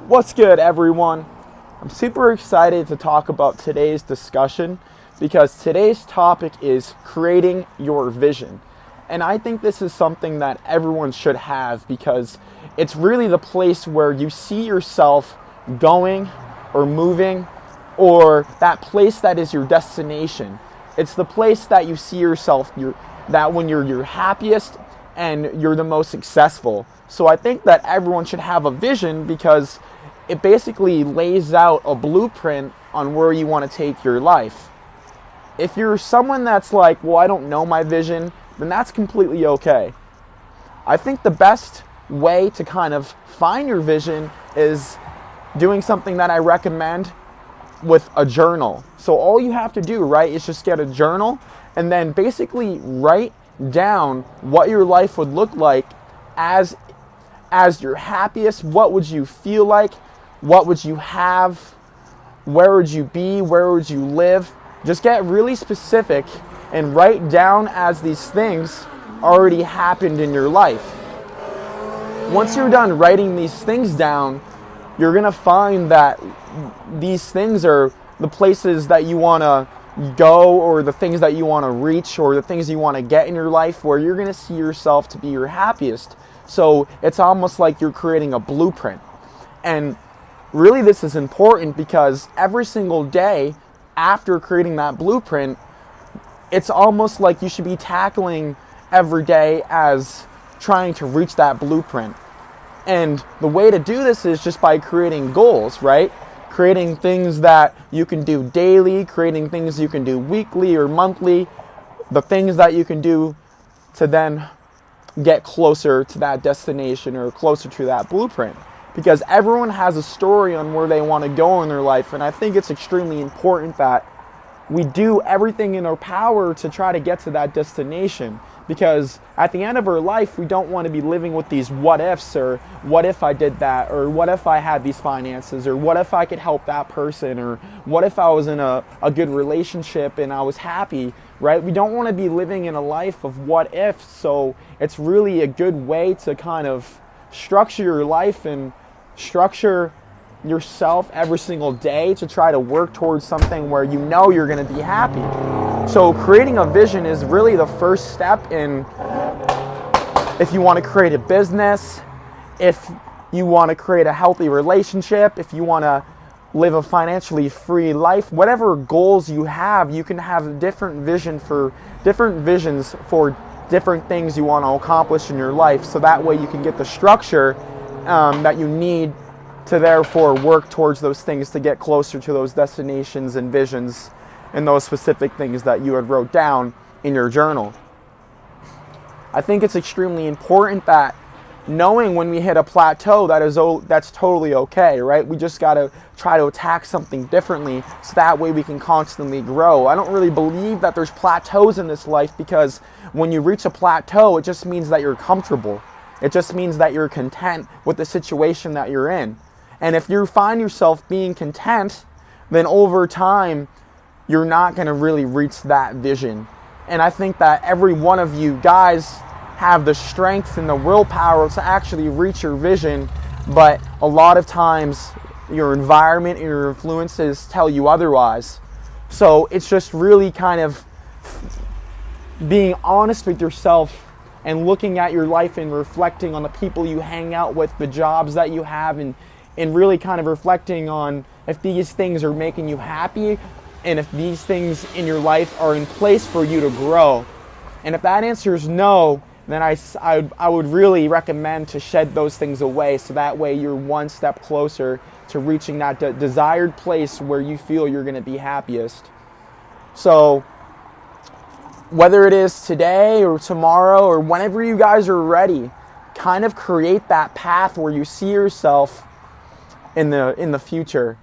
What's good, everyone? I'm super excited to talk about today's discussion because today's topic is creating your vision. And I think this is something that everyone should have because it's really the place where you see yourself going or moving, or that place that is your destination. It's the place that you see yourself, that when you're your happiest and you're the most successful. So I think that everyone should have a vision because it basically lays out a blueprint on where you want to take your life. If you're someone that's like, well, I don't know my vision, then that's completely okay. I think the best way to kind of find your vision is doing something that I recommend with a journal. So all you have to do, right, is just get a journal and then basically write down what your life would look like as you're happiest. What would you feel like? What would you have? Where would you be? Where would you live? Just get really specific and write down as these things already happened in your life. Once you're done writing these things down, you're going to find that these things are the places that you want to go, or the things that you want to reach, or the things you want to get in your life where you're going to see yourself to be your happiest. So it's almost like you're creating a blueprint. And really this is important because every single day after creating that blueprint, it's almost like you should be tackling every day as trying to reach that blueprint. And the way to do this is just by creating goals, right? Creating things that you can do daily, creating things you can do weekly or monthly, the things that you can do to then get closer to that destination or closer to that blueprint. Because everyone has a story on where they want to go in their life, and I think it's extremely important that we do everything in our power to try to get to that destination. Because at the end of our life, we don't want to be living with these what ifs, or what if I did that, or what if I had these finances, or what if I could help that person, or what if I was in a good relationship and I was happy, right? We don't want to be living in a life of what ifs. So it's really a good way to kind of structure your life and structure yourself every single day to try to work towards something where you know you're going to be happy. So creating a vision is really the first step in, if you want to create a business, if you want to create a healthy relationship, if you want to live a financially free life, whatever goals you have, you can have a different visions for different things you want to accomplish in your life. So that way you can get the structure that you need to therefore work towards those things to get closer to those destinations and visions and those specific things that you had wrote down in your journal. I think it's extremely important that knowing when we hit a plateau, that's totally okay, right? We just got to try to attack something differently so that way we can constantly grow. I don't really believe that there's plateaus in this life, because when you reach a plateau, it just means that you're comfortable. It just means that you're content with the situation that you're in. And if you find yourself being content, then over time, you're not going to really reach that vision. And I think that every one of you guys have the strength and the willpower to actually reach your vision, but a lot of times your environment and your influences tell you otherwise. So it's just really kind of being honest with yourself and looking at your life and reflecting on the people you hang out with, the jobs that you have, and really kind of reflecting on if these things are making you happy and if these things in your life are in place for you to grow. And if that answer is no, then I would really recommend to shed those things away, so that way you're one step closer to reaching that desired place where you feel you're going to be happiest. So whether it is today or tomorrow or whenever you guys are ready, kind of create that path where you see yourself in the future.